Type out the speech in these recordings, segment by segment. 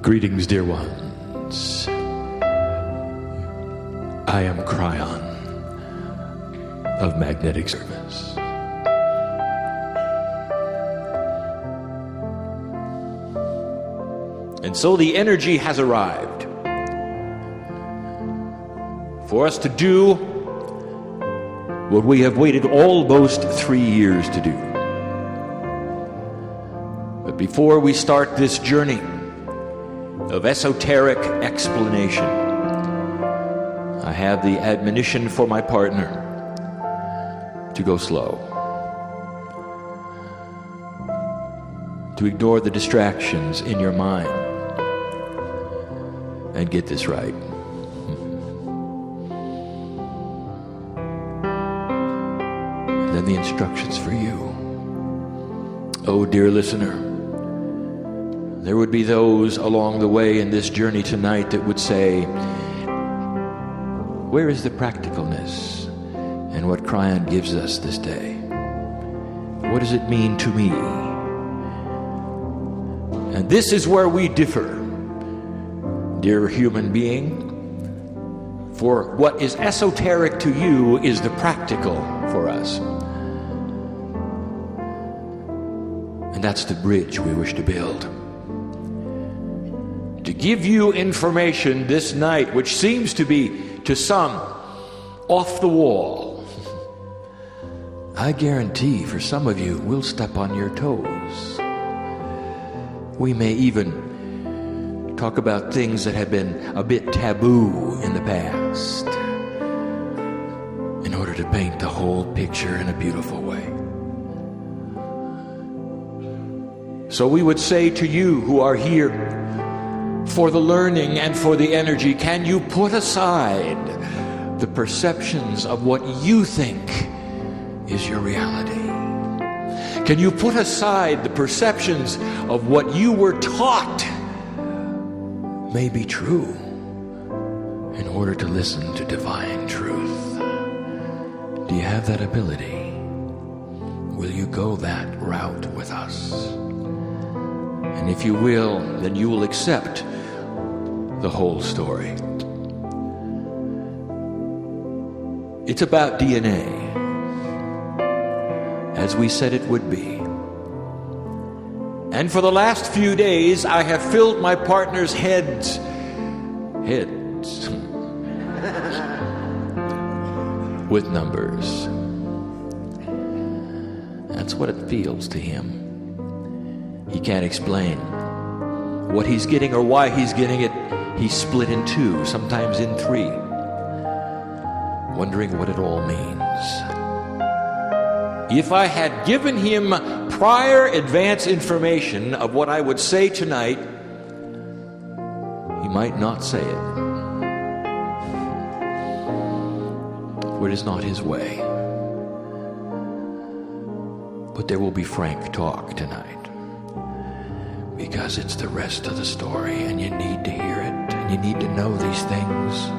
Greetings, dear ones. I am Kryon of Magnetic Service. And so the energy has arrived for us to do what we have waited almost 3 years to do. But before we start this journey of esoteric explanation, I have the admonition for my partner to go slow, to ignore the distractions in your mind, and get this right. And then the instructions for you. Oh, dear listener, there would be those along the way in this journey tonight that would say, where is the practicalness in what Kryon gives us this day? What does it mean to me? And this is where we differ, dear human being. For what is esoteric to you is the practical for us. And that's the bridge we wish to build. To give you information this night which seems to be, to some, off the wall. I guarantee for some of you we'll step on your toes. We may even talk about things that have been a bit taboo in the past, in order to paint the whole picture in a beautiful way. So we would say to you who are here for the learning and for the energy, can you put aside the perceptions of what you think is your reality? Can you put aside the perceptions of what you were taught may be true in order to listen to divine truth? Do you have that ability? Will you go that route with us? And if you will, then you will accept the whole story. It's about DNA, as we said it would be. And for the last few days, I have filled my partner's heads with numbers. That's what it feels to him. He can't explain what he's getting or why he's getting it. He's split in two, sometimes in three, wondering what it all means. If I had given him prior advance information of what I would say tonight, he might not say it. For it is not his way. But there will be frank talk tonight, because it's the rest of the story, and you need to hear it, and you need to know these things.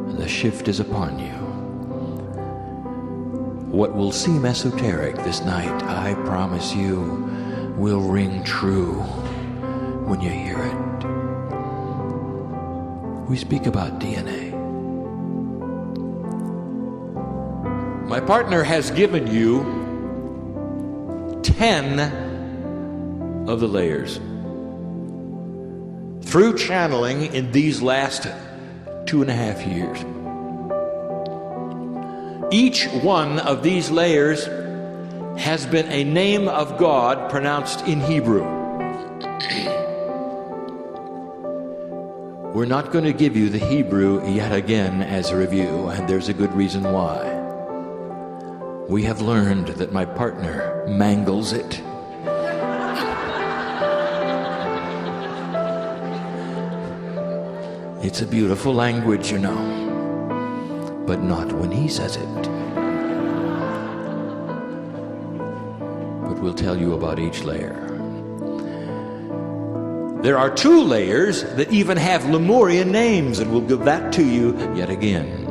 And the shift is upon you. What will seem esoteric this night, I promise you, will ring true when you hear it. We speak about DNA. My partner has given you 10 of the layers through channeling in these last 2.5 years. Each one of these layers has been a name of God pronounced in Hebrew. We're not going to give you the Hebrew yet again as a review, and there's a good reason why. We have learned that my partner mangles it. It's a beautiful language, you know, but not when he says it. But we'll tell you about each layer. There are 2 layers that even have Lemurian names, and we'll give that to you yet again.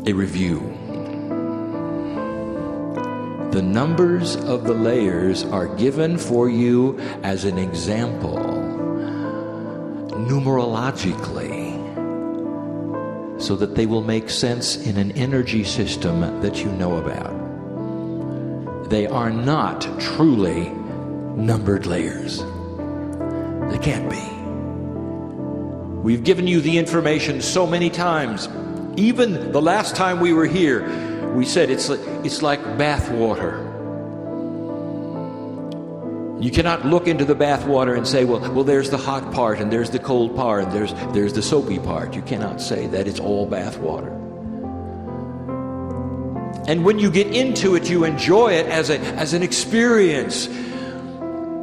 A review. The numbers of the layers are given for you as an example, numerologically, so that they will make sense in an energy system that you know about. They are not truly numbered layers. They can't be. We've given you the information so many times. Even the last time we were here, we said it's like bath water. You cannot look into the bath water and say, well, there's the hot part and there's the cold part and there's the soapy part. You cannot say that it's all bath water. And when you get into it, you enjoy it as an experience.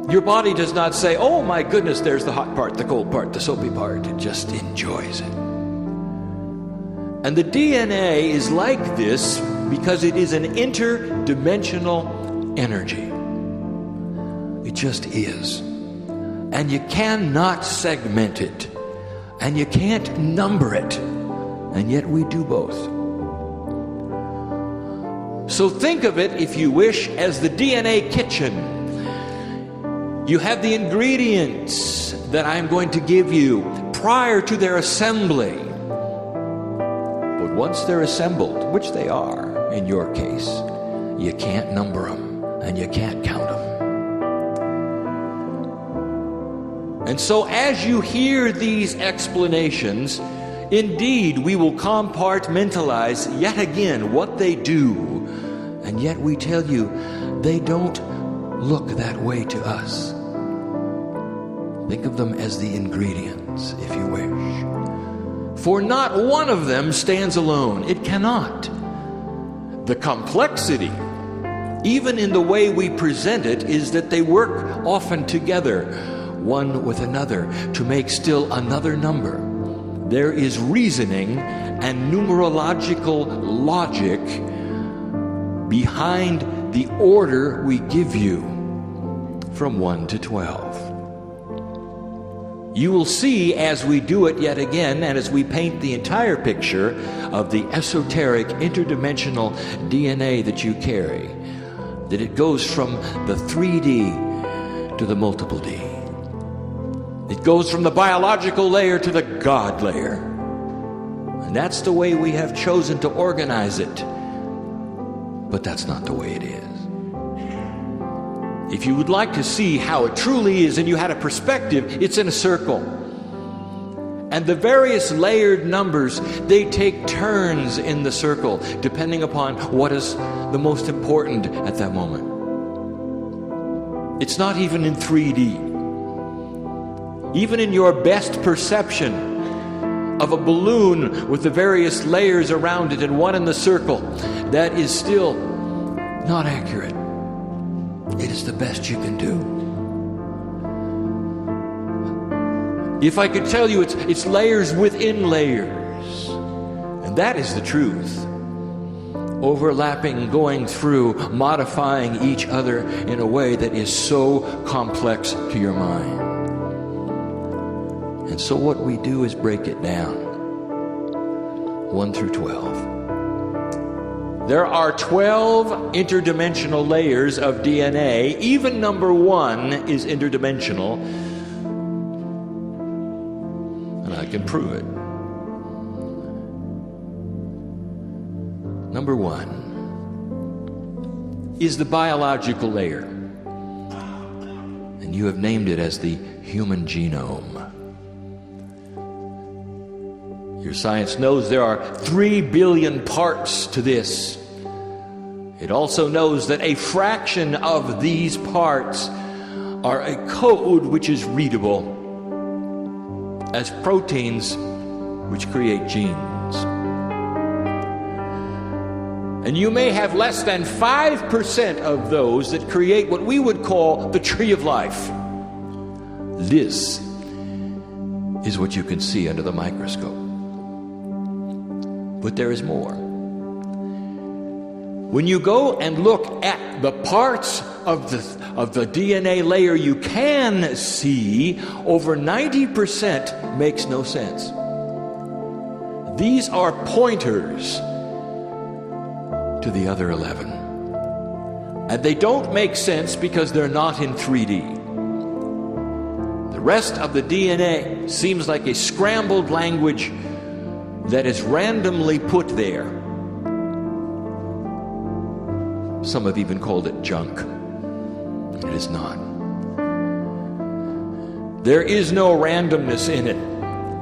Your body does not say, oh my goodness, there's the hot part, the cold part, the soapy part. It just enjoys it. And the DNA is like this because it is an interdimensional energy. It just is. And you cannot segment it. And you can't number it. And yet we do both. So think of it, if you wish, as the DNA kitchen. You have the ingredients that I'm going to give you prior to their assembly. But once they're assembled, which they are in your case, you can't number them and you can't count them. And so as you hear these explanations, indeed we will compartmentalize yet again what they do. And yet we tell you, they don't look that way to us. Think of them as the ingredients, if you wish. For not one of them stands alone. It cannot. The complexity, even in the way we present it, is that they work often together, one with another, to make still another number. There is reasoning and numerological logic behind the order we give you from 1 to 12. You will see as we do it yet again, and as we paint the entire picture of the esoteric interdimensional DNA that you carry, that it goes from the 3D to the multiple D. It goes from the biological layer to the God layer. And that's the way we have chosen to organize it. But that's not the way it is. If you would like to see how it truly is and you had a perspective, it's in a circle. And the various layered numbers, they take turns in the circle, depending upon what is the most important at that moment. It's not even in 3D. Even in your best perception of a balloon with the various layers around it and one in the circle, that is still not accurate. It is the best you can do. If I could tell you it's layers within layers, and that is the truth. Overlapping, going through, modifying each other in a way that is so complex to your mind. And so what we do is break it down. 1 through 12. There are 12 interdimensional layers of DNA. Even number 1 is interdimensional. And I can prove it. Number 1 is the biological layer. And you have named it as the human genome. Your science knows there are 3 billion parts to this. It also knows that a fraction of these parts are a code which is readable as proteins which create genes. And you may have less than 5% of those that create what we would call the tree of life. This is what you can see under the microscope. But there is more. When you go and look at the parts of the DNA layer you can see, over 90% makes no sense. These are pointers to the other 11. And they don't make sense because they're not in 3D. The rest of the DNA seems like a scrambled language that is randomly put there. Some have even called it junk. It is not. There is no randomness in it,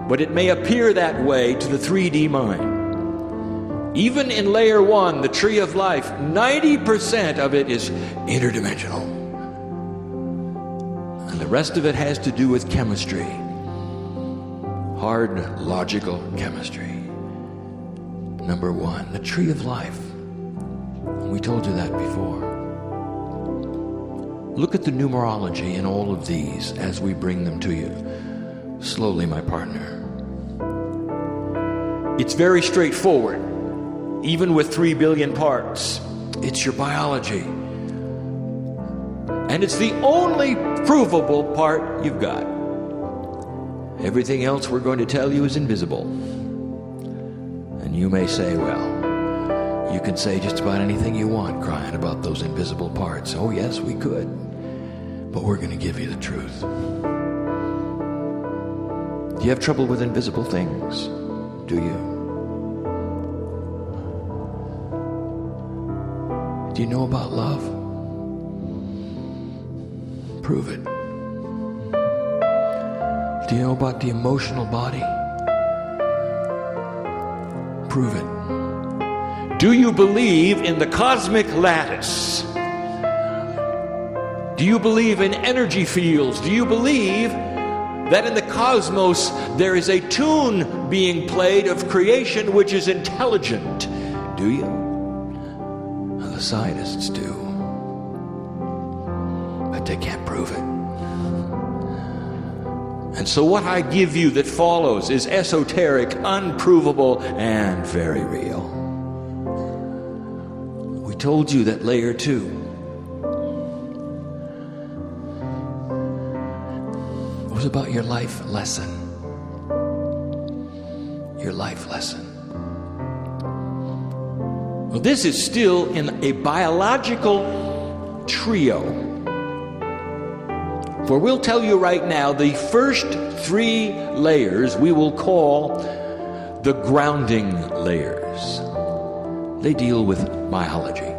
but it may appear that way to the 3D mind. Even in layer 1, the tree of life, 90% of it is interdimensional. And the rest of it has to do with chemistry. Hard, logical chemistry. Number 1, the tree of life. And we told you that before. Look at the numerology in all of these as we bring them to you. Slowly, my partner. It's very straightforward. Even with 3 billion parts, it's your biology. And it's the only provable part you've got. Everything else we're going to tell you is invisible. And you may say, well, you can say just about anything you want, Kryon, about those invisible parts. Oh yes, we could. But we're going to give you the truth. Do you have trouble with invisible things? Do you? Do you know about love? Prove it. Do you know about the emotional body? Prove it. Do you believe in the cosmic lattice? Do you believe in energy fields? Do you believe that in the cosmos there is a tune being played of creation which is intelligent? Do you? The scientists do, but they can't prove it. And so what I give you that follows is esoteric, unprovable, and very real. We told you that layer 2 was about your life lesson. Your life lesson. Well, this is still in a biological trio. For we'll tell you right now, the first 3 layers we will call the grounding layers. They deal with biology.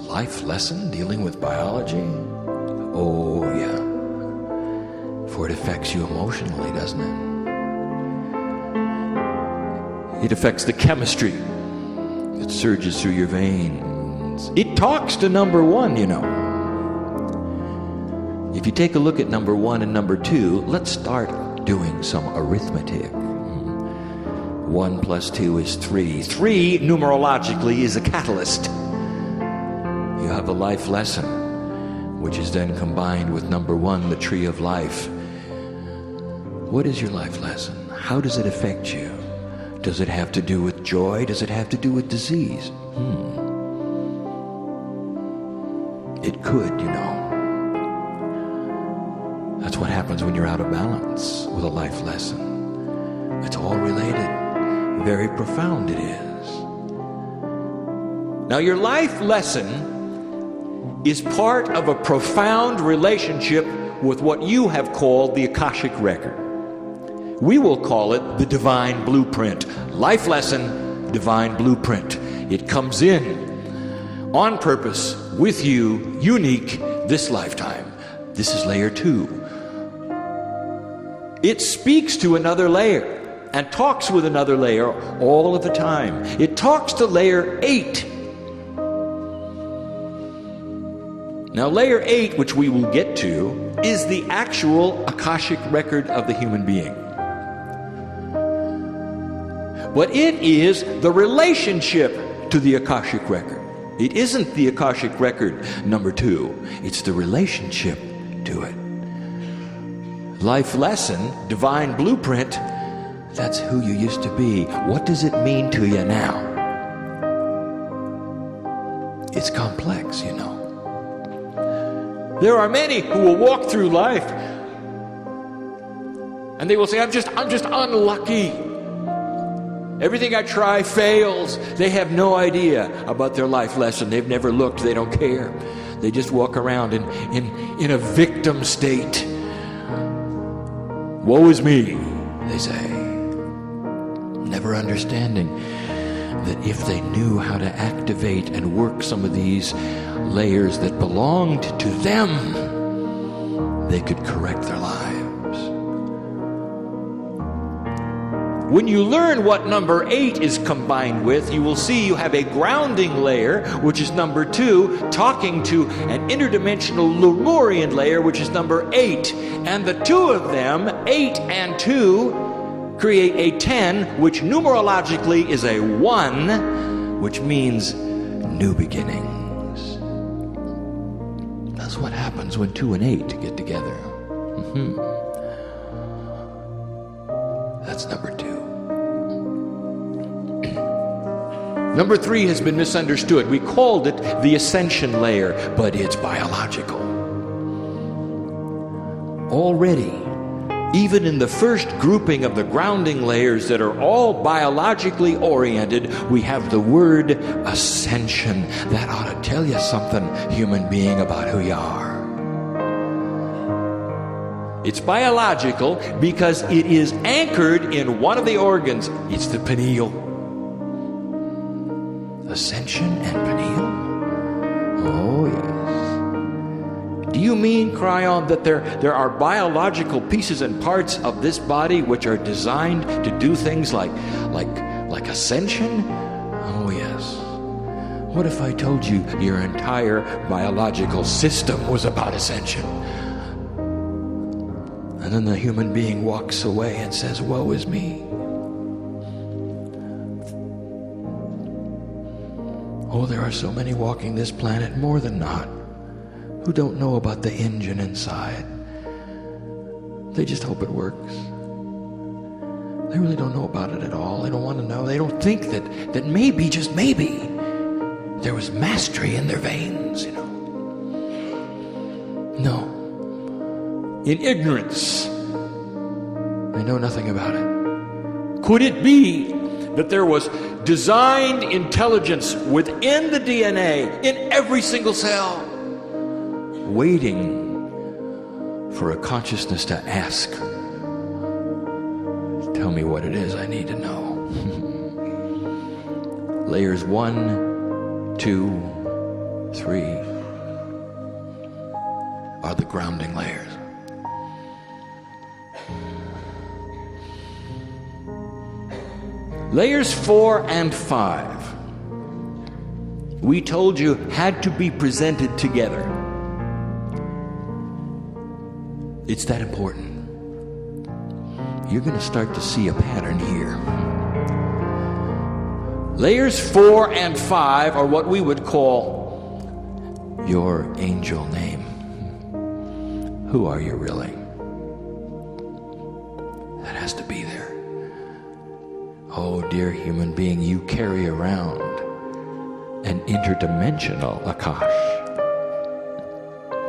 Life lesson dealing with biology? Oh, yeah. For it affects you emotionally, doesn't it? It affects the chemistry. It surges through your veins. It talks to number 1, you know. If you take a look at number 1 and number 2, let's start doing some arithmetic. 1 plus 2 is 3. 3, numerologically, is a catalyst. You have a life lesson, which is then combined with number 1, the tree of life. What is your life lesson? How does it affect you? Does it have to do with joy? Does it have to do with disease? It could, you know. That's what happens when you're out of balance with a life lesson. It's all related. Very profound it is. Now, your life lesson is part of a profound relationship with what you have called the Akashic Record. We will call it the divine blueprint. Life lesson, divine blueprint. It comes in on purpose with you, unique, this lifetime. This is layer 2. It speaks to another layer and talks with another layer all of the time. It talks to layer 8. Now, layer 8, which we will get to, is the actual Akashic record of the human being. But it is the relationship to the Akashic record. It isn't the Akashic record number 2. It's the relationship to it. Life lesson, divine blueprint, that's who you used to be. What does it mean to you now? It's complex, you know. There are many who will walk through life and they will say, I'm just unlucky. Everything I try fails. They have no idea about their life lesson. They've never looked. They don't care. They just walk around in a victim state. Woe is me, they say. Never understanding that if they knew how to activate and work some of these layers that belonged to them, they could correct their lives. When you learn what number 8 is combined with, you will see you have a grounding layer, which is number 2, talking to an interdimensional Lemurian layer, which is number 8. And the two of them, 8 and 2, create a 10, which numerologically is a 1, which means new beginnings. That's what happens when 2 and 8 get together. That's number 2. Number 3 has been misunderstood. We called it the ascension layer, but it's biological. Already, even in the first grouping of the grounding layers that are all biologically oriented, we have the word ascension. That ought to tell you something, human being, about who you are. It's biological because it is anchored in one of the organs. It's the pineal. Ascension and pineal? Oh, yes. Do you mean, Kryon, that there are biological pieces and parts of this body which are designed to do things like ascension? Oh, yes. What if I told you your entire biological system was about ascension? And then the human being walks away and says, woe is me. Oh, there are so many walking this planet, more than not, who don't know about the engine inside. They just hope it works. They really don't know about it at all. They don't want to know. They don't think that maybe, just maybe, there was mastery in their veins, No. In ignorance, they know nothing about it. Could it be that there was designed intelligence within the DNA, in every single cell, waiting for a consciousness to ask, tell me what it is I need to know? Layers 1, 2, 3 are the grounding layers. Layers 4 and 5, we told you, had to be presented together. It's that important. You're going to start to see a pattern here. Layers 4 and 5 are what we would call your angel name. Who are you really? That has to be there. Oh, dear human being, you carry around an interdimensional Akash.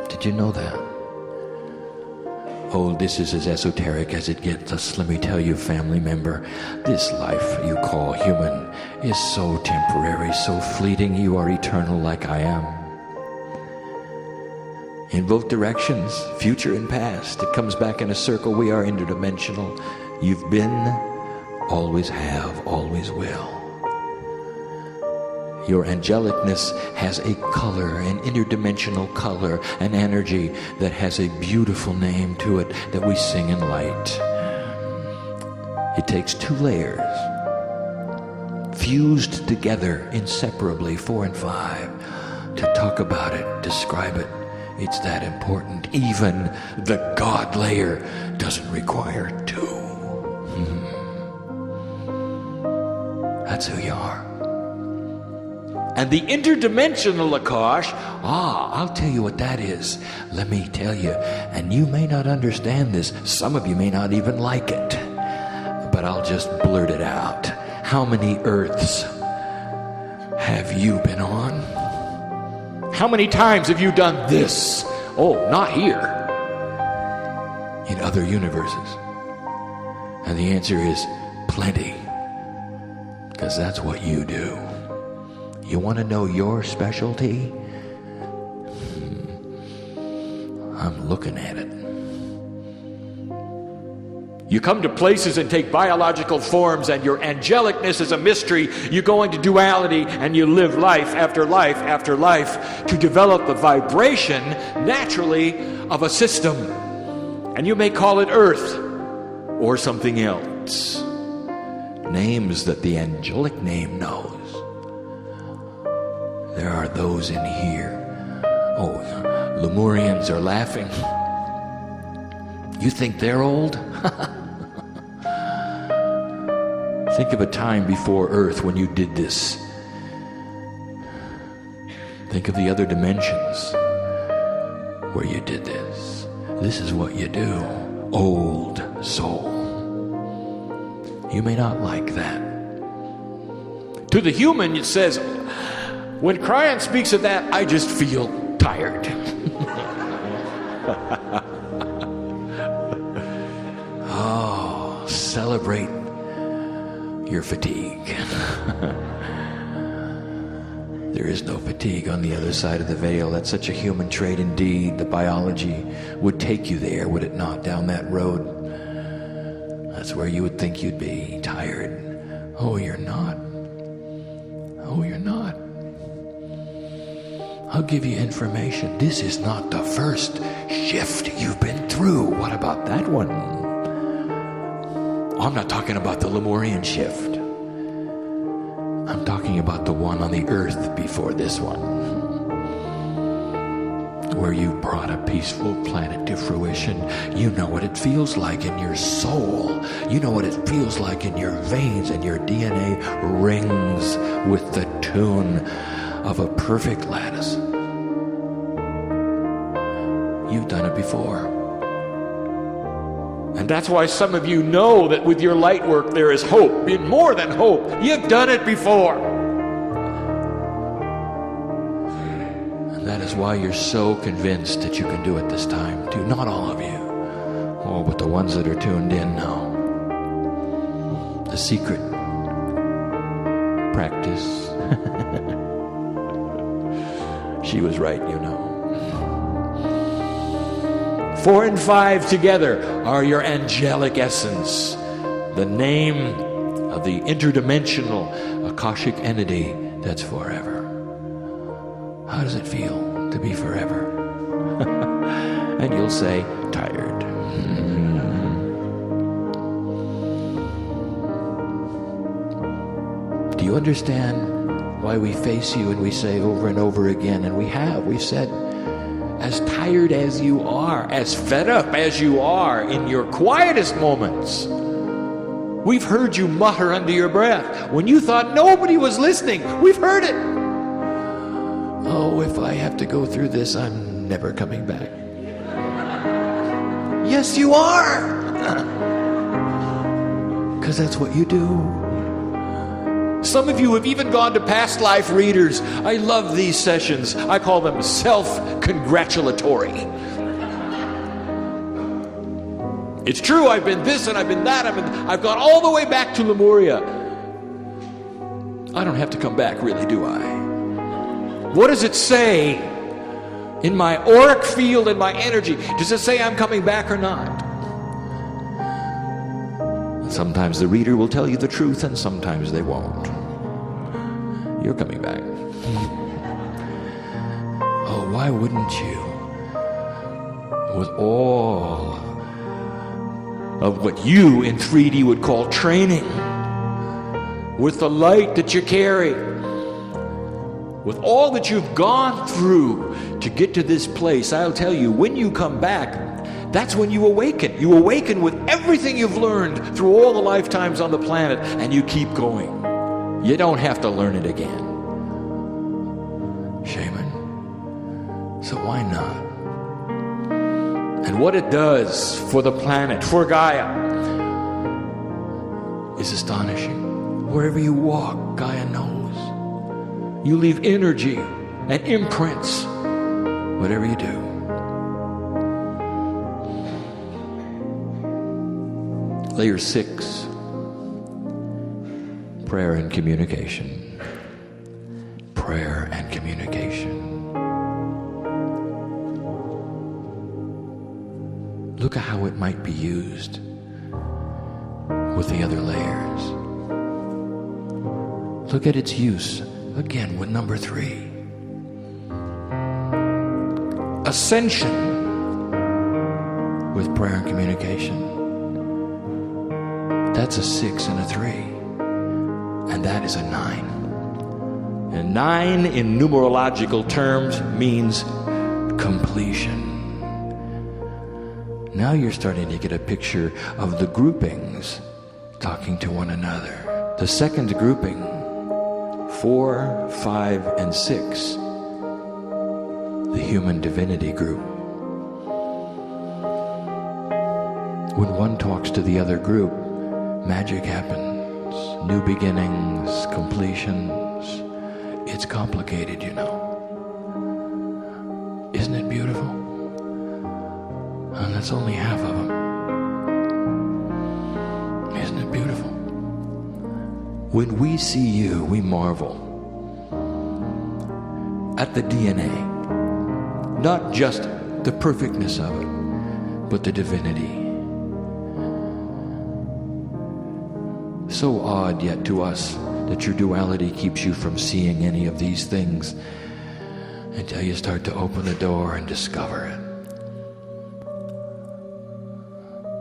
Did you know that? Oh, this is as esoteric as it gets. Let me tell you, family member, this life you call human is so temporary, so fleeting. You are eternal like I am. In both directions, future and past, it comes back in a circle. We are interdimensional. You've been, always have, always will. Your angelicness has a color, an interdimensional color, an energy that has a beautiful name to it that we sing in light. It takes 2 layers, fused together inseparably, 4 and 5, to talk about it, describe it. It's that important. Even the God layer doesn't require 2. That's who you are. And the interdimensional Akash, I'll tell you what that is. Let me tell you, and you may not understand this. Some of you may not even like it. But I'll just blurt it out. How many Earths have you been on? How many times have you done this? Oh, not here. In other universes. And the answer is plenty. Because that's what you do. You want to know your specialty? I'm looking at it. You come to places and take biological forms, and your angelicness is a mystery. You go into duality and you live life after life after life to develop the vibration naturally of a system. And you may call it Earth or something else. Names that the angelic name knows. There are those in here. Oh, Lemurians are laughing. You think they're old? Think of a time before Earth when you did this. Think of the other dimensions where you did this. This is what you do, old soul. You may not like that. To the human, it says, when Kryon speaks of that, I just feel tired. Oh, celebrate your fatigue. There is no fatigue on the other side of the veil. That's such a human trait indeed. The biology would take you there, would it not, down that road? That's where you would think you'd be, tired. Oh, you're not. Oh, you're not. I'll give you information. This is not the first shift you've been through. What about that one? I'm not talking about the Lemurian shift. I'm talking about the one on the earth before this one, where you brought a peaceful planet to fruition. You know what it feels like in your soul. You know what it feels like in your veins, and your DNA rings with the tune of a perfect lattice. You've done it before. And that's why some of you know that with your light work there is hope. More than hope. You've done it before. And that is why you're so convinced that you can do it this time too. Not all of you. Oh, but the ones that are tuned in know. The secret. Practice. She was right, you know. 4 and 5 together are your angelic essence, the name of the interdimensional Akashic entity that's forever. How does it feel to be forever? And you'll say, tired. Do you understand why we face you and we say over and over again, and we've said, as tired as you are, as fed up as you are in your quietest moments. We've heard you mutter under your breath when you thought nobody was listening. We've heard it. Oh, if I have to go through this, I'm never coming back. Yes, you are. Because that's what you do. Some of you have even gone to past life readers. I love these sessions. I call them self-congratulatory. It's true, I've been this and I've been that. I've gone all the way back to Lemuria. I don't have to come back, really, do I? What does it say in my auric field and my energy? Does it say I'm coming back or not? Sometimes the reader will tell you the truth and sometimes they won't. You're coming back. Oh, why wouldn't you? With all of what you in 3D would call training, with the light that you carry, with all that you've gone through to get to this place, I'll tell you, when you come back, that's when you awaken. You awaken with everything you've learned through all the lifetimes on the planet, and you keep going. You don't have to learn it again. Shaman. So why not? And what it does for the planet, for Gaia, is astonishing. Wherever you walk, Gaia knows. You leave energy and imprints, whatever you do. Layer 6. prayer and communication. Prayer and communication. Look at how it might be used with the other layers. Look at its use again with number 3. Ascension with prayer and communication. That's a 6 and a 3. And that is a 9. And 9 in numerological terms means completion. Now you're starting to get a picture of the groupings talking to one another. The second grouping, 4, 5, and 6, the human divinity group. When one talks to the other group, magic happens, new beginnings, completions. It's complicated, you know. Isn't it beautiful? And that's only half of them. Isn't it beautiful? When we see you, we marvel at the DNA. Not just the perfectness of it, but the divinity. So odd yet to us that your duality keeps you from seeing any of these things until you start to open the door and discover it.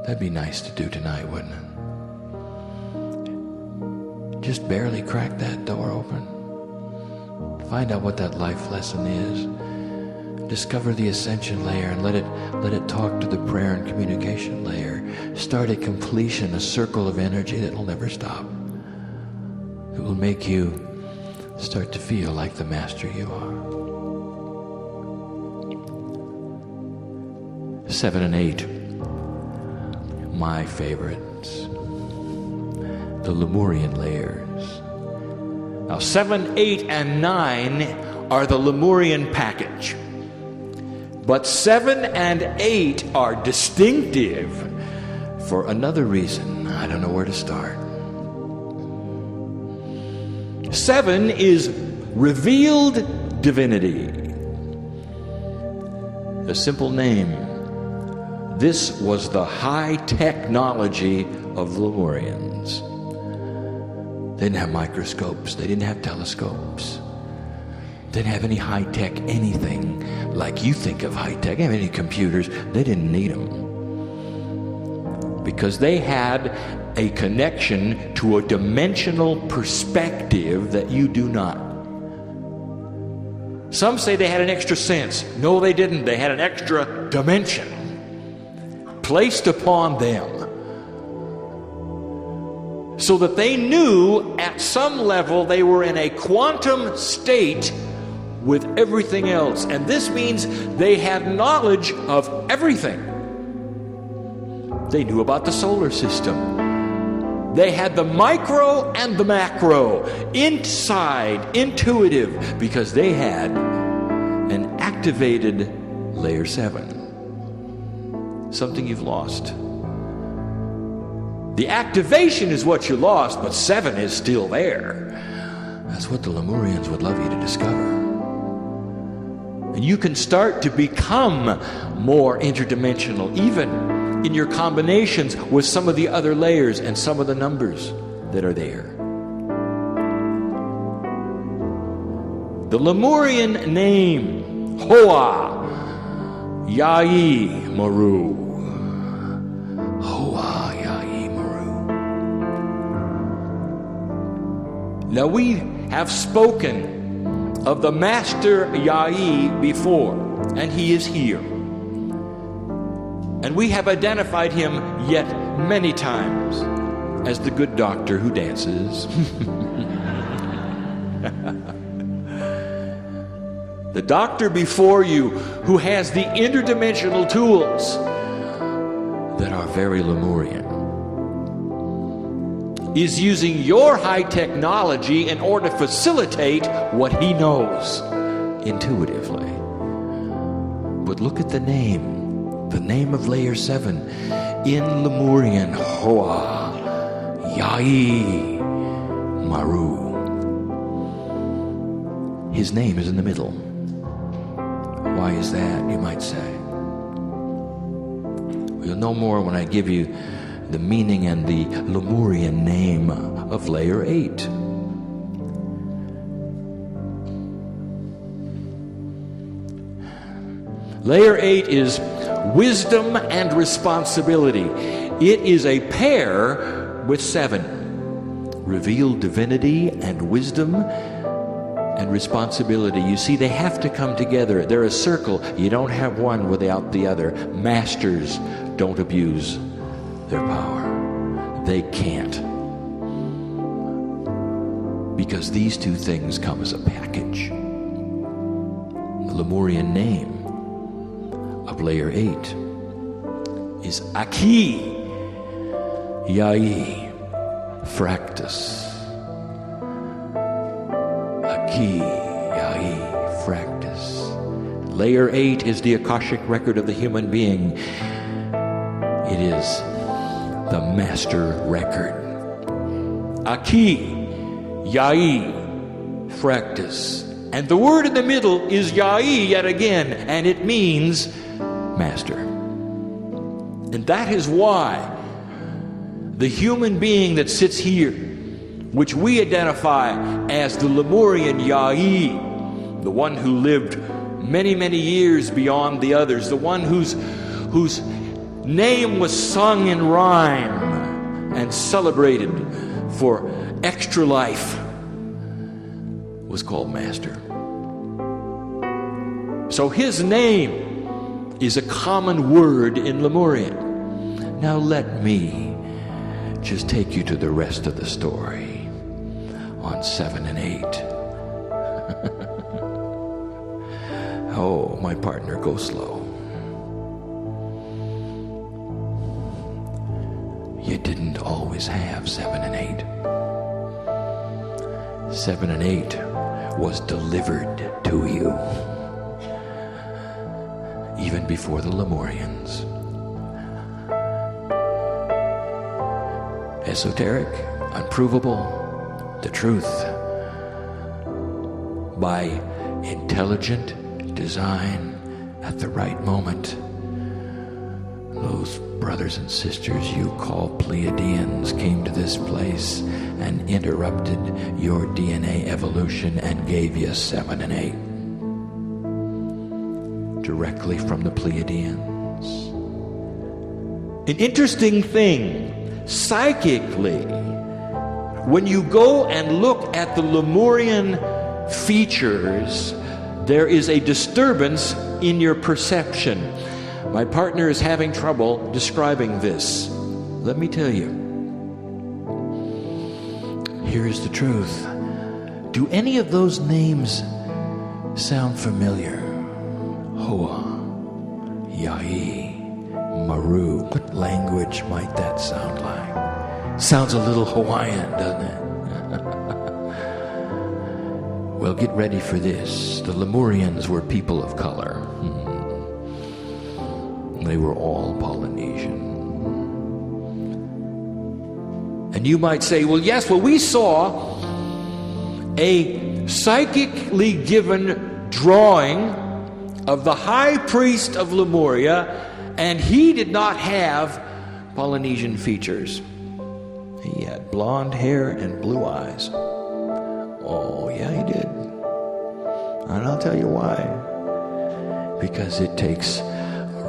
That'd be nice to do tonight, wouldn't it? Just barely crack that door open. Find out what that life lesson is. Discover the ascension layer and let it talk to the prayer and communication layer. Start a completion, a circle of energy that will never stop. It will make you start to feel like the master you are. 7 and 8, my favorites, the Lemurian layers. Now 7, 8, and 9 are the Lemurian package. But 7 and 8 are distinctive for another reason. I don't know where to start. 7 is revealed divinity. A simple name. This was the high technology of the Lemurians. They didn't have microscopes. They didn't have telescopes. They didn't have any high-tech anything like you think of high-tech. They didn't have any computers. They didn't need them. Because they had a connection to a dimensional perspective that you do not. Some say they had an extra sense. No, they didn't. They had an extra dimension placed upon them, so that they knew at some level they were in a quantum state with everything else. And this means they had knowledge of everything. They knew about the solar system. They had the micro and the macro inside, intuitive, because they had an activated layer 7. Something you've lost. The activation is what you lost, but 7 is still there. That's what the Lemurians would love you to discover. And you can start to become more interdimensional, even in your combinations with some of the other layers and some of the numbers that are there. The Lemurian name, Hoa, Yai Maru. Hoa, Yai Maru. Now we have spoken of the Master Yai before, and he is here. And we have identified him yet many times as the good doctor who dances. The doctor before you who has the interdimensional tools that are very Lemurian is using your high technology in order to facilitate what he knows intuitively. But look at the name of layer 7 in Lemurian, Hoa, Yai, Maru. His name is in the middle. Why is that, you might say? You'll know more when I give you the meaning and the Lemurian name of layer 8. Layer 8 is wisdom and responsibility. It is a pair with 7. Revealed divinity and wisdom and responsibility. You see, they have to come together. They're a circle. You don't have one without the other. Masters don't abuse their power. They can't. Because these two things come as a package. The Lemurian name of layer 8 is Aki Yai Fractus. Aki Yai Fractus. Layer 8 is the Akashic record of the human being. It is the master record. Aki Yai Fractus. And the word in the middle is Yai yet again, and it means master. And that is why the human being that sits here, which we identify as the Lemurian Yai, the one who lived many, many years beyond the others, the one whose name was sung in rhyme and celebrated for extra life, was called Master. So his name is a common word in Lemurian. Now let me just take you to the rest of the story on 7 and 8. Oh, my partner, go slow. You didn't always have 7 and 8. 7 and 8 was delivered to you even before the Lemurians. Esoteric, unprovable, the truth. By intelligent design at the right moment. Those brothers and sisters you call Pleiadians came to this place and interrupted your DNA evolution and gave you 7 and 8. Directly from the Pleiadians. An interesting thing, psychically, when you go and look at the Lemurian features, there is a disturbance in your perception. My partner is having trouble describing this. Let me tell you. Here is the truth. Do any of those names sound familiar? Hoa, Yai, Maru. What language might that sound like? Sounds a little Hawaiian, doesn't it? Well, get ready for this. The Lemurians were people of color. They were all Polynesian. And you might say, well, yes, we saw a psychically given drawing of the high priest of Lemuria, and he did not have Polynesian features. He had blonde hair and blue eyes. Oh, yeah, he did. And I'll tell you why. Because it takes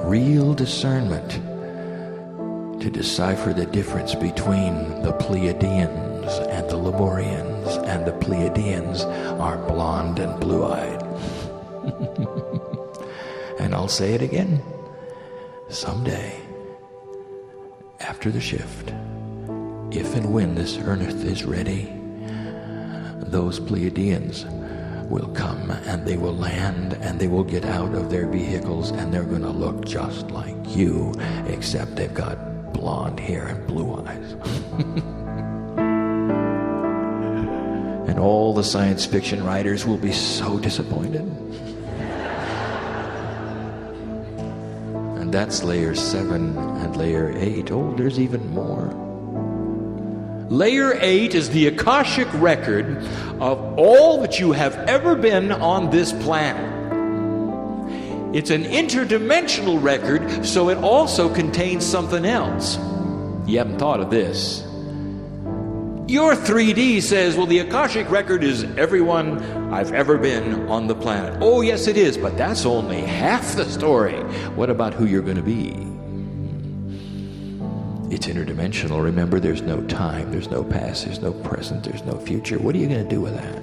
real discernment to decipher the difference between the Pleiadians and the Lemurians, and the Pleiadians are blonde and blue-eyed. And I'll say it again. Someday, after the shift, if and when this earth is ready, those Pleiadians will come and they will land and they will get out of their vehicles and they're going to look just like you, except they've got blonde hair and blue eyes. And all the science fiction writers will be so disappointed. And that's layer 7 and layer 8. Oh, there's even more. Layer 8 is the Akashic record of all that you have ever been on this planet. It's an interdimensional record, so it also contains something else. You haven't thought of this. Your 3D says, well, the Akashic record is everyone I've ever been on the planet. Oh, yes, it is, but that's only half the story. What about who you're going to be? It's interdimensional. Remember, there's no time, there's no past, there's no present, there's no future. What are you going to do with that?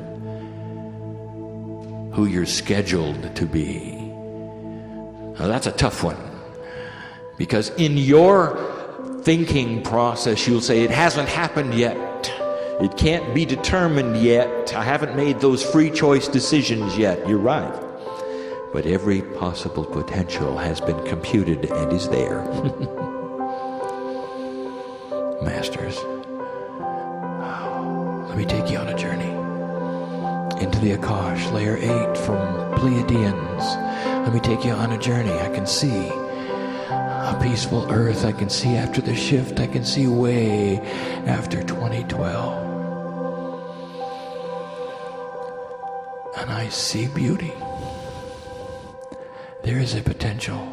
Who you're scheduled to be. Now, that's a tough one. Because in your thinking process, you'll say, it hasn't happened yet. It can't be determined yet. I haven't made those free choice decisions yet. You're right. But every possible potential has been computed and is there. Masters, let me take you on a journey into the Akash, layer 8 from Pleiadians. Let me take you on a journey. I can see a peaceful earth. I can see after the shift. I can see way after 2012. And I see beauty. There is a potential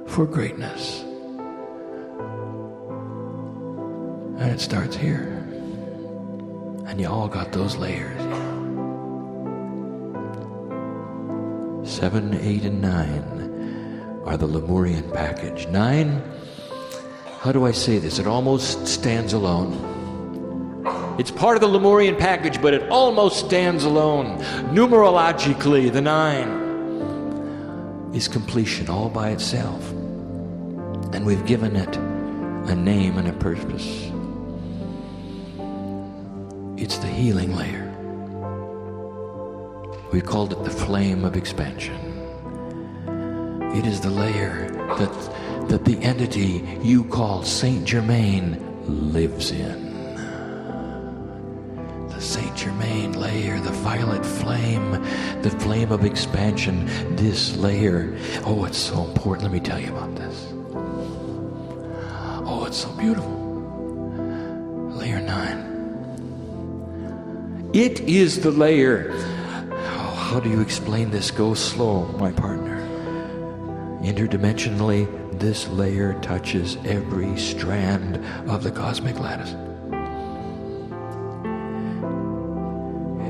for greatness. And it starts here. And you all got those layers. 7, 8, and 9 are the Lemurian package. 9, how do I say this? It almost stands alone. It's part of the Lemurian package, but it almost stands alone. Numerologically, the 9 is completion all by itself. And we've given it a name and a purpose. It's the healing layer. We called it the flame of expansion. It is the layer that the entity you call Saint Germain lives in. The Saint Germain layer, the violet flame, the flame of expansion, this layer. Oh, it's so important. Let me tell you about this. Oh, it's so beautiful. Layer 9. It is the layer. Oh, how do you explain this? Go slow, my partner. Interdimensionally, this layer touches every strand of the cosmic lattice.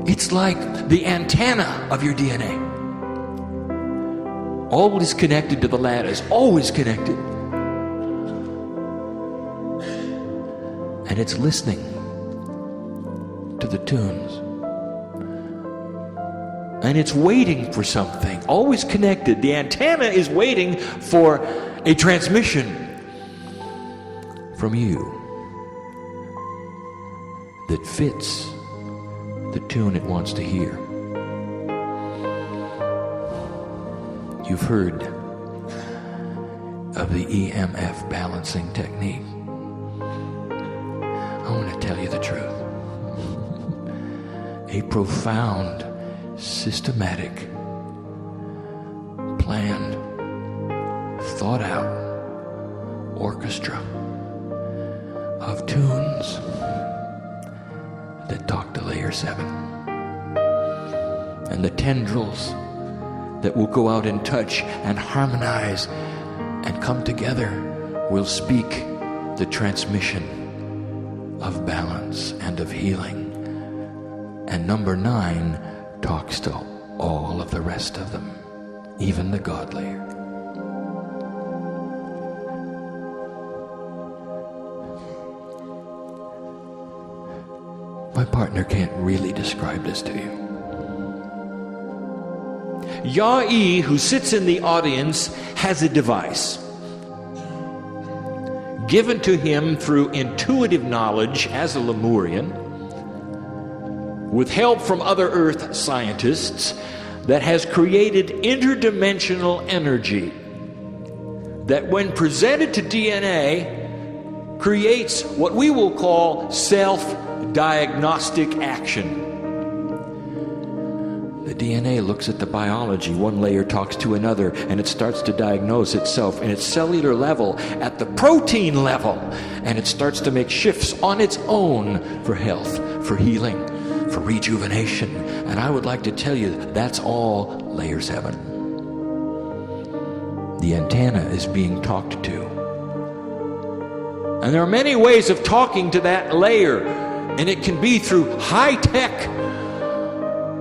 It's like the antenna of your DNA. Always connected to the lattice, always connected. And it's listening to the tunes. And it's waiting for something, always connected. The antenna is waiting for a transmission from you that fits the tune it wants to hear. You've heard of the EMF balancing technique. I want to tell you the truth. A profound, systematic, planned, thought out orchestra of tunes that talk to layer 7. And the tendrils that will go out and touch and harmonize and come together will speak the transmission of balance and of healing. And number 9 talks to all of the rest of them, even the God layer. My partner can't really describe this to you. Yah-E, who sits in the audience, has a device given to him through intuitive knowledge as a Lemurian, with help from other Earth scientists, that has created interdimensional energy that, when presented to DNA, creates what we will call self-diagnostic action. The The DNA looks at the biology. One layer talks to another, and it starts to diagnose itself in its cellular level, at the protein level, and it starts to make shifts on its own for health, for healing, for rejuvenation. And I would like to tell you, that's all layer 7. The antenna is being talked to. And there are many ways of talking to that layer, and it can be through high-tech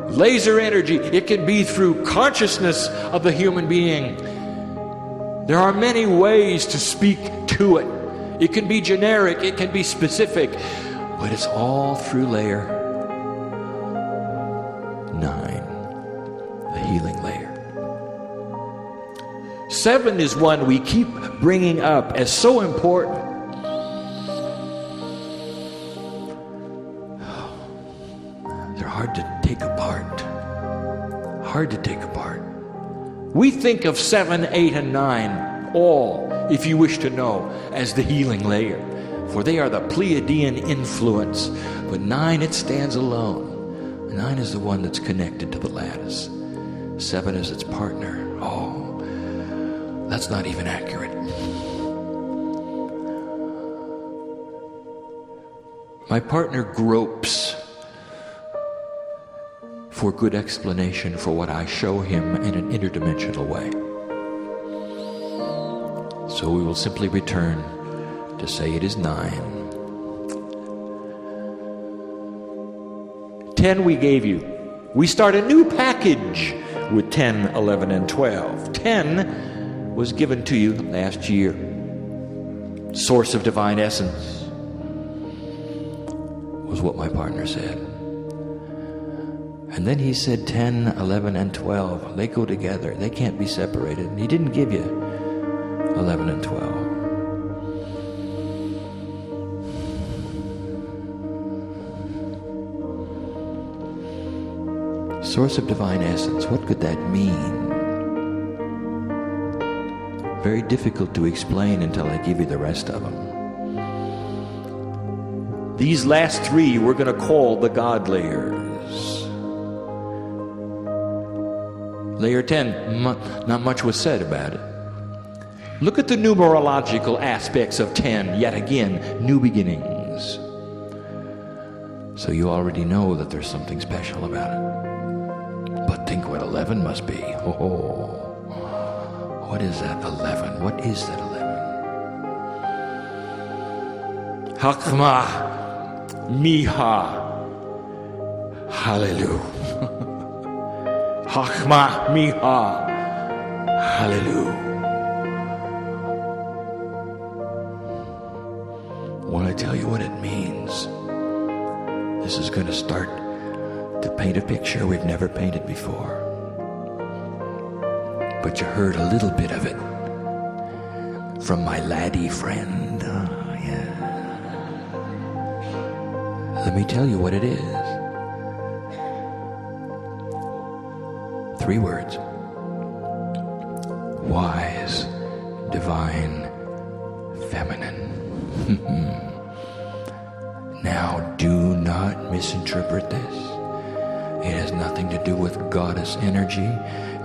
laser energy. It can be through consciousness of the human being. There are many ways to speak to it. It can be generic, it can be specific, but it's all through layer 9, the healing layer. 7 is one we keep bringing up as so important. They're hard to take apart. Hard to take apart. We think of 7, 8, and 9, all, if you wish to know, as the healing layer, for they are the Pleiadian influence. But 9, it stands alone. 9 is the one that's connected to the lattice. 7 is its partner. Oh, that's not even accurate. My partner gropes for good explanation for what I show him in an interdimensional way. So we will simply return to say it is 9. 10 we gave you. We start a new package with 10, 11, and 12. 10 was given to you last year. Source of divine essence was what my partner said. And then he said 10, 11, and 12. They go together. They can't be separated. He didn't give you 11 and 12. Source of divine essence. What could that mean? Very difficult to explain until I give you the rest of them. These last 3 we're going to call the God layers. Layer 10, not much was said about it. Look at the numerological aspects of 10. Yet again, new beginnings. So you already know that there's something special about it. But think what 11 must be. Oh, what is that 11? What is that 11? Hakma Miha. Hallelujah. Hakma Miha. Hallelujah. Want to tell you what it means? This is going to start to paint a picture we've never painted before. But you heard a little bit of it from my laddie friend. Yeah. Let me tell you what it is. 3 words. Wise, divine, feminine. Now, do not misinterpret this. It has nothing to do with goddess energy.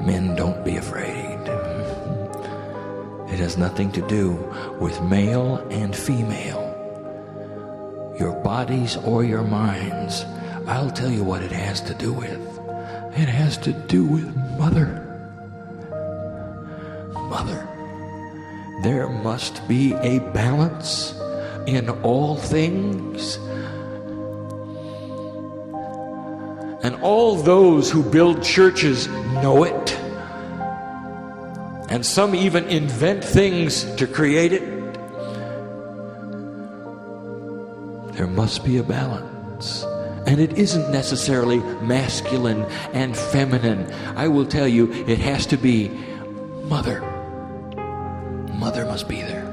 Men, don't be afraid. It has nothing to do with male and female. Your bodies or your minds. I'll tell you what it has to do with. It has to do with mother. Mother. There must be a balance in all things. And all those who build churches know it. And some even invent things to create it. There must be a balance. And it isn't necessarily masculine and feminine. I will tell you, it has to be mother. Mother must be there.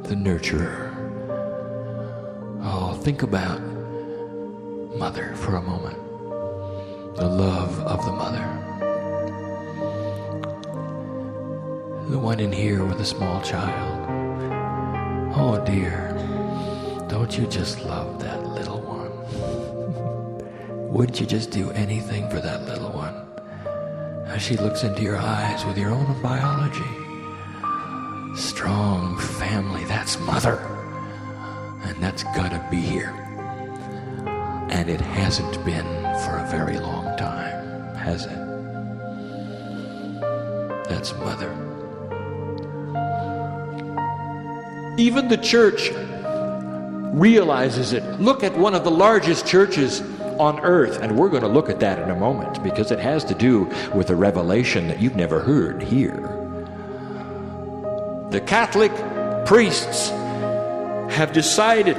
The nurturer. Oh, think about mother for a moment. The love of the mother. The one in here with a small child. Oh dear, don't you just love that little one? Wouldn't you just do anything for that little one? As she looks into your eyes with your own biology. Strong family, that's mother. And that's gotta be here. And it hasn't been for a very long time, has it? That's mother. Even the church realizes it. Look at one of the largest churches on earth, and we're going to look at that in a moment because it has to do with a revelation that you've never heard here. The Catholic priests have decided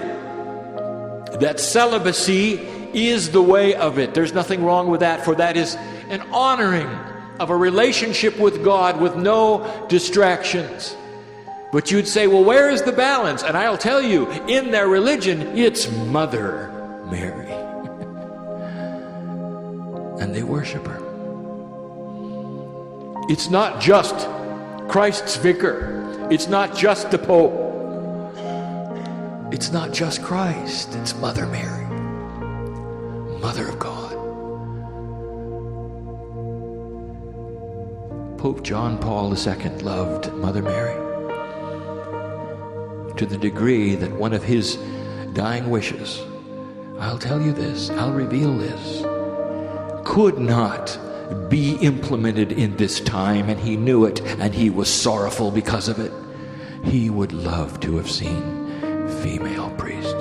that celibacy is the way of it. There's nothing wrong with that, for that is an honoring of a relationship with God with no distractions. But you'd say, well, where is the balance? And I'll tell you, in their religion, it's Mother Mary. And they worship her. It's not just Christ's vicar. It's not just the Pope. It's not just Christ. It's Mother Mary, Mother of God. Pope John Paul II loved Mother Mary to the degree that one of his dying wishes, I'll tell you this, I'll reveal this, could not be implemented in this time, and he knew it, and he was sorrowful because of it. He would love to have seen female priests.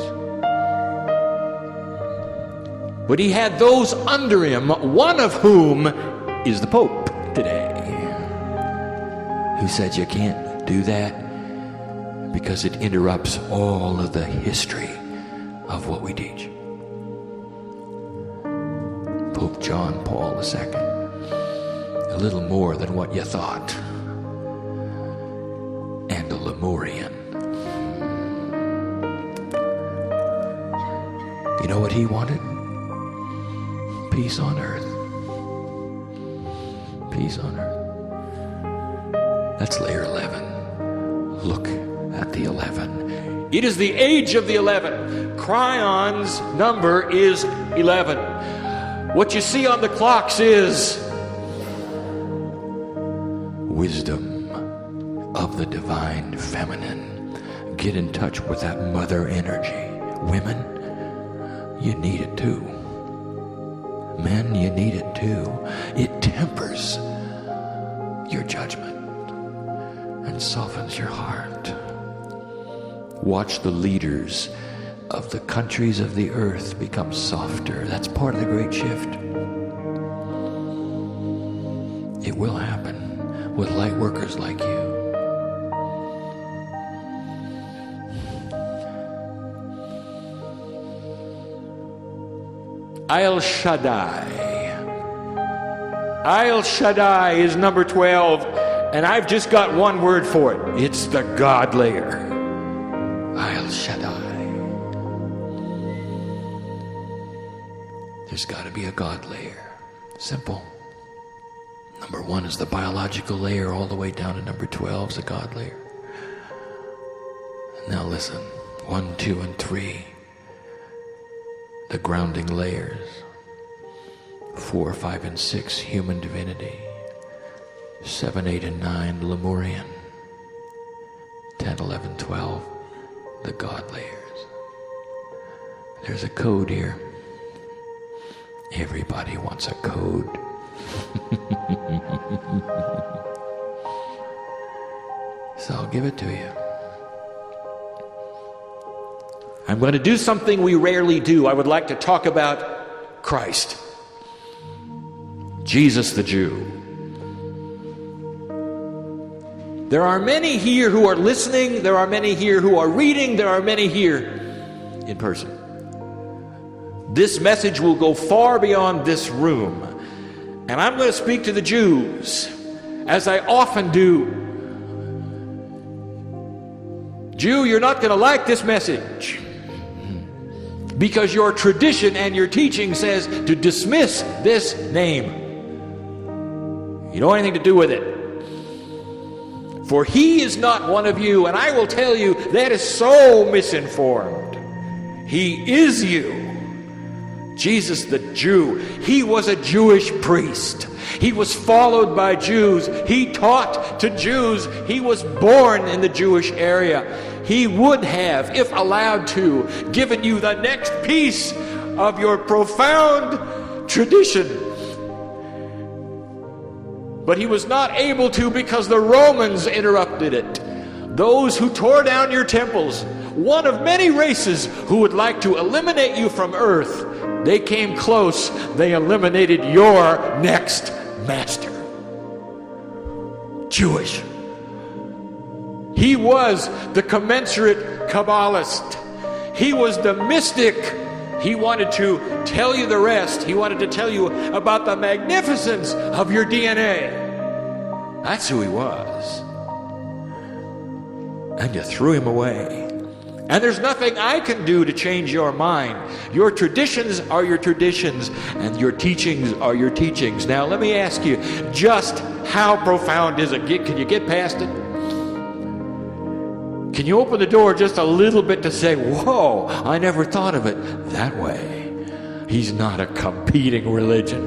But he had those under him, one of whom is the Pope today, who said you can't do that because it interrupts all of the history of what we teach. Pope John Paul II, a little more than what you thought, and a Lemurian. You know what he wanted? Peace on earth. Peace on earth. That's layer 11. Look at the 11. It is the age of the 11. Kryon's number is 11. What you see on the clocks is wisdom of the divine feminine. Get in touch with that mother energy. Women, you need it too. Men, you need it too. It tempers your judgment and softens your heart. Watch the leaders of the countries of the earth become softer. That's part of the great shift. It will happen with light workers like you. El Shaddai. El Shaddai is number 12, and I've just got one word for it. It's the God layer. El Shaddai. There's got to be a God layer. Simple. Number 1 is the biological layer, all the way down to number 12 is a God layer. Now listen, 1, 2, and 3. The grounding layers. 4, 5, and 6, human divinity. 7, 8, and 9, Lemurian. 10, 11, 12, the God layers. There's a code here. Everybody wants a code. So I'll give it to you. I'm going to do something we rarely do. I would like to talk about Christ, Jesus the Jew. There are many here who are listening. There are many here who are reading. There are many here in person. This message will go far beyond this room. And I'm going to speak to the Jews, as I often do. Jew, you're not going to like this message, because your tradition and your teaching says to dismiss this name. You don't have anything to do with it. For he is not one of you, and I will tell you that is so misinformed. He is you. Jesus the Jew, he was a Jewish priest. He was followed by Jews. He taught to Jews. He was born in the Jewish area. He would have, if allowed to, given you the next piece of your profound tradition. But he was not able to because the Romans interrupted it. Those who tore down your temples, one of many races who would like to eliminate you from earth, they came close. They eliminated your next master. Jewish. He was the commensurate Kabbalist. He was the mystic. He wanted to tell you the rest. He wanted to tell you about the magnificence of your DNA. That's who he was. And you threw him away. And there's nothing I can do to change your mind. Your traditions are your traditions, and your teachings are your teachings. Now, let me ask you, just how profound is it? Can you get past it? Can you open the door just a little bit to say, whoa, I never thought of it that way? He's not a competing religion.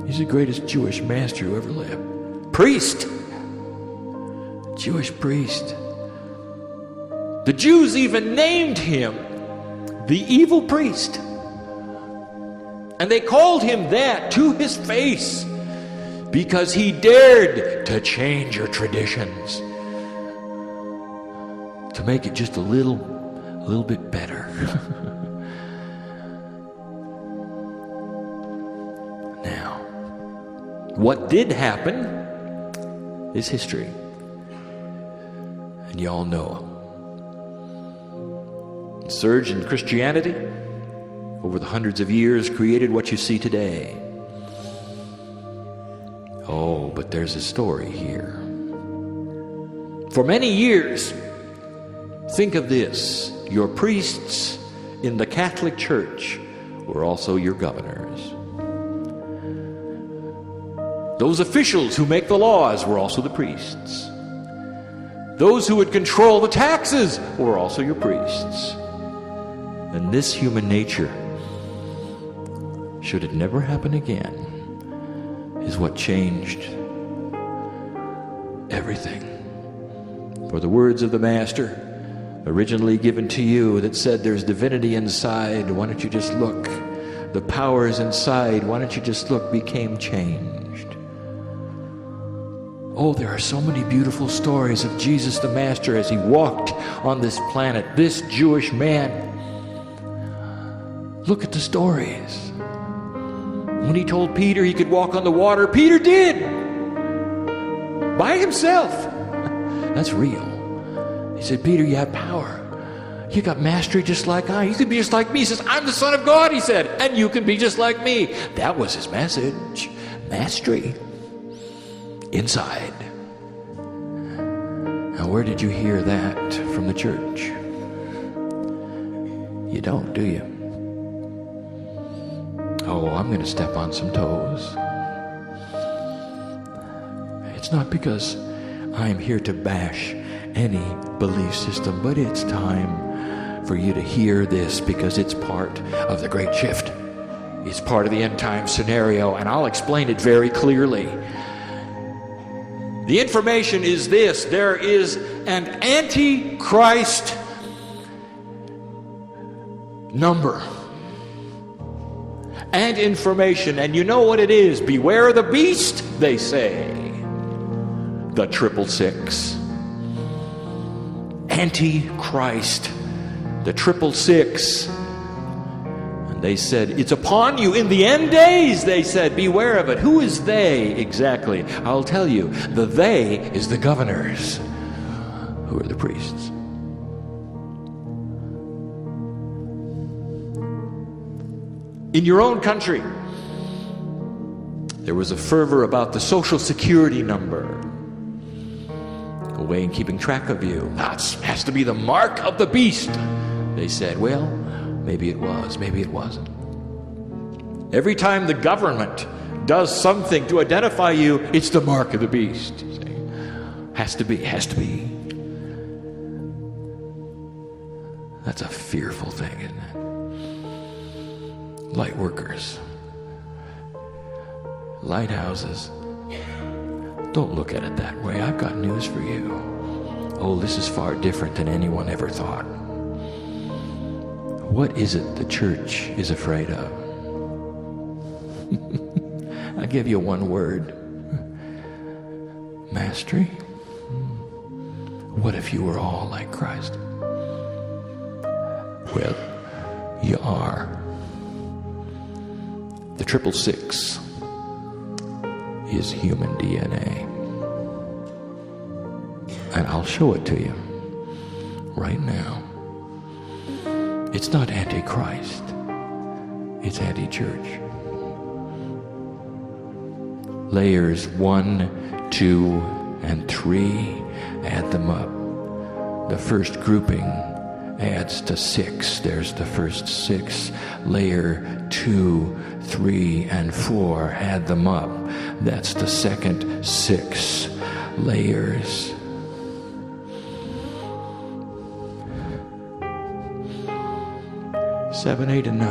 He's the greatest Jewish master who ever lived. Priest. Jewish priest. The Jews even named him the evil priest. And they called him that to his face because he dared to change your traditions, to make it just a little bit better. Now, what did happen is history. And you all know. The surge in Christianity over the hundreds of years created what you see today. Oh, but there's a story here. For many years, think of this, your priests in the Catholic Church were also your governors. Those officials who make the laws were also the priests. Those who would control the taxes were also your priests. And this human nature, should it never happen again, is what changed everything. For the words of the Master, originally given to you, that said there's divinity inside, why don't you just look? The powers inside, why don't you just look, became changed. Oh, there are so many beautiful stories of Jesus the Master as he walked on this planet, this Jewish man. Look at the stories. When he told Peter he could walk on the water, Peter did. By himself. That's real. He said, Peter, you have power. You got mastery just like I. You can be just like me. He says, I'm the Son of God, he said, and you can be just like me. That was his message. Mastery. Inside. Now, where did you hear that from the church? You don't, do you? Oh, I'm going to step on some toes. It's not because I'm here to bash any belief system, but it's time for you to hear this because it's part of the great shift. It's part of the end time scenario, and I'll explain it very clearly. The information is this: there is an antichrist number and information, and you know what it is. Beware the beast, they say. The 666. Antichrist. The 666. And they said, it's upon you in the end days, they said. Beware of it. Who is they exactly? I'll tell you. The they is the governors, who are the priests. In your own country, there was a fervor about the Social Security number. A way in keeping track of you. That has to be the mark of the beast. They said, well, maybe it was, maybe it wasn't. Every time the government does something to identify you, it's the mark of the beast. Has to be, has to be. That's a fearful thing, isn't it? Light workers, lighthouses. Don't look at it that way. I've got news for you. Oh, this is far different than anyone ever thought. What is it the church is afraid of? I'll give you one word. Mastery. What if you were all like Christ? Well, you are. The 666 is human DNA. And I'll show it to you right now. It's not anti-Christ. It's anti-church. Layers 1, 2, and 3, add them up. The first grouping adds to 6. There's the first 6. Layer 2, 3, and 4, add them up. That's the second 6 layers. Seven, 8, and 9.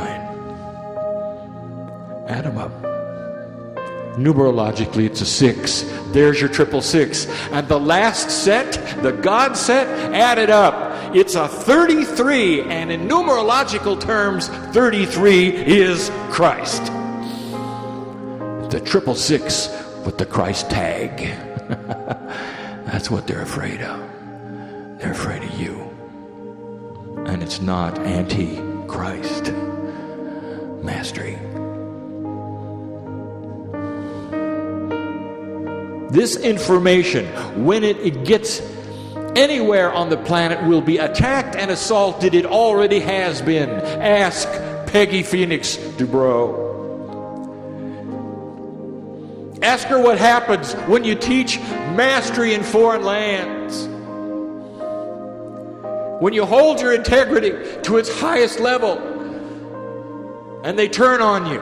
Add them up. Numerologically, it's a 6. There's your 666. And the last set, the God set, add it up. It's a 33. And in numerological terms, 33 is Christ. The 666 with the Christ tag. That's what they're afraid of. They're afraid of you. And it's not anti-Christ. Mastery. This information, when it gets anywhere on the planet, will be attacked and assaulted. It already has been. Ask Peggy Phoenix Dubrow. Ask her what happens when you teach mastery in foreign lands. When you hold your integrity to its highest level and they turn on you.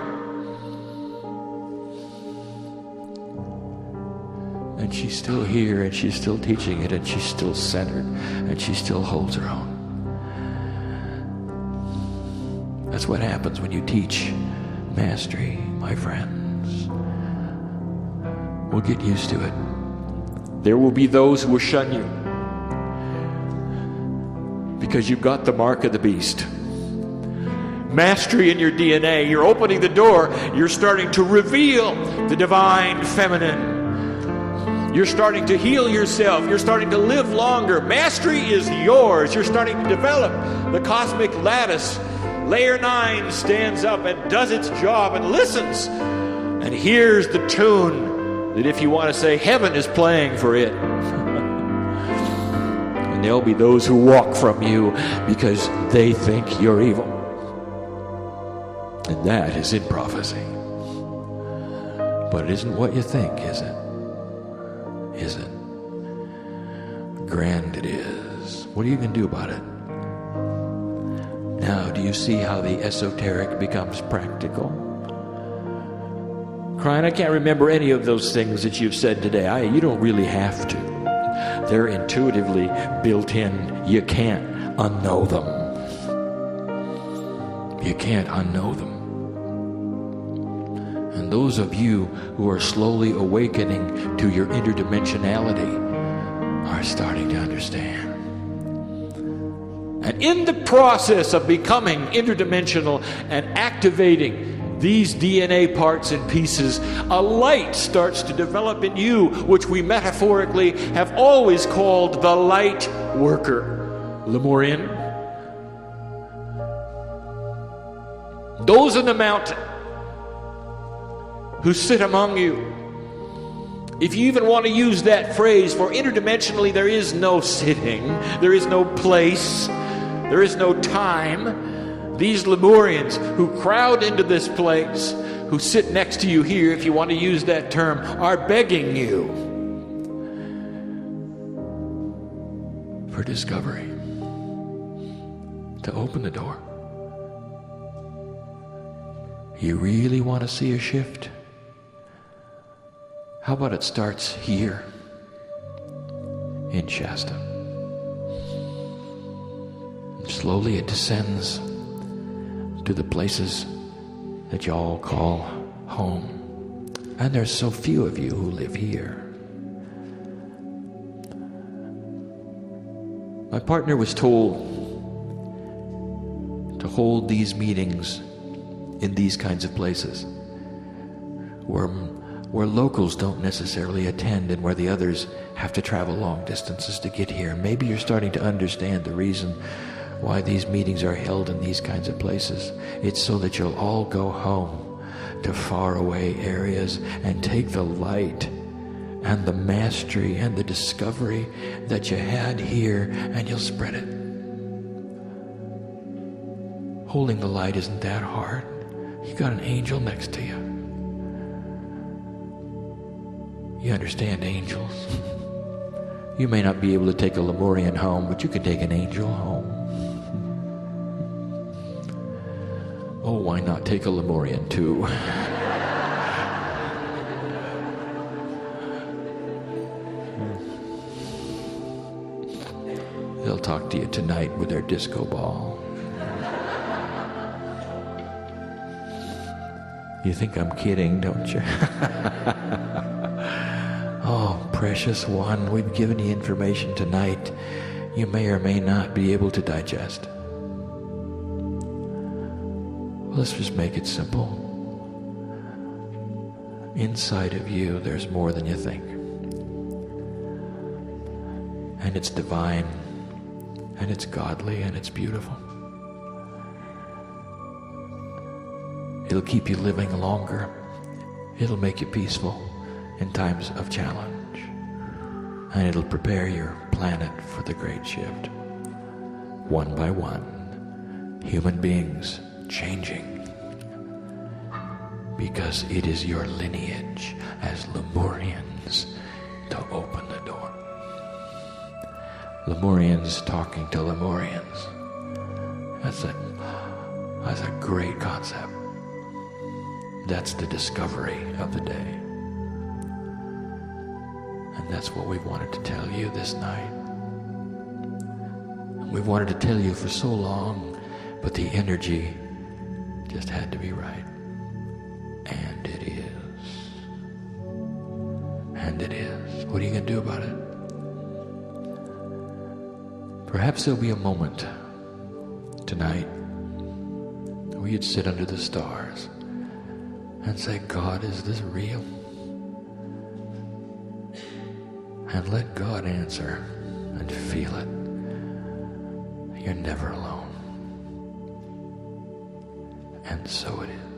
And she's still here, and she's still teaching it, and she's still centered, and she still holds her own. That's what happens when you teach mastery, my friends. We'll get used to it. There will be those who will shun you because you've got the mark of the beast. Mastery in your DNA. You're opening the door. You're starting to reveal the divine feminine. You're starting to heal yourself. You're starting to live longer. Mastery is yours. You're starting to develop the cosmic lattice. Layer 9 stands up and does its job and listens and hears the tune that, if you want to say, heaven is playing for it. And there'll be those who walk from you because they think you're evil. And that is in prophecy. But it isn't what you think, is it? Is it? Grand it is. What are you going to do about it? Now, do you see how the esoteric becomes practical? Kryon, I can't remember any of those things that you've said today. You don't really have to. They're intuitively built in. You can't unknow them. You can't unknow them. And those of you who are slowly awakening to your interdimensionality are starting to understand. And in the process of becoming interdimensional and activating these DNA parts and pieces, a light starts to develop in you, which we metaphorically have always called the light worker. Lemurian. Those in the mountain who sit among you. If you even want to use that phrase, for interdimensionally there is no sitting, there is no place, there is no time. These Lemurians who crowd into this place, who sit next to you here, if you want to use that term, are begging you for discovery, to open the door. You really want to see a shift? How about it starts here in Shasta? Just slowly it descends to the places that you all call home. And there's so few of you who live here. My partner was told to hold these meetings in these kinds of places where locals don't necessarily attend and where the others have to travel long distances to get here. Maybe you're starting to understand the reason why these meetings are held in these kinds of places. It's so that you'll all go home to faraway areas and take the light and the mastery and the discovery that you had here, and you'll spread it. Holding the light isn't that hard. You got an angel next to you. You understand angels. You may not be able to take a Lemurian home, but you can take an angel home. Oh, why not take a Lemurian too? They'll talk to you tonight with their disco ball. You think I'm kidding, don't you? Oh, precious one, we've given you information tonight you may or may not be able to digest. Let's just make it simple. Inside of you, there's more than you think. And it's divine, and it's godly, and it's beautiful. It'll keep you living longer. It'll make you peaceful in times of challenge. And it'll prepare your planet for the great shift. One by one, human beings changing. Because it is your lineage as Lemurians to open the door. Lemurians talking to Lemurians. That's a great concept. That's the discovery of the day. And that's what we wanted to tell you this night. We've wanted to tell you for so long, but the energy just had to be right. And it is. And it is. What are you going to do about it? Perhaps there'll be a moment tonight where you'd sit under the stars and say, God, is this real? And let God answer and feel it. You're never alone. And so it is.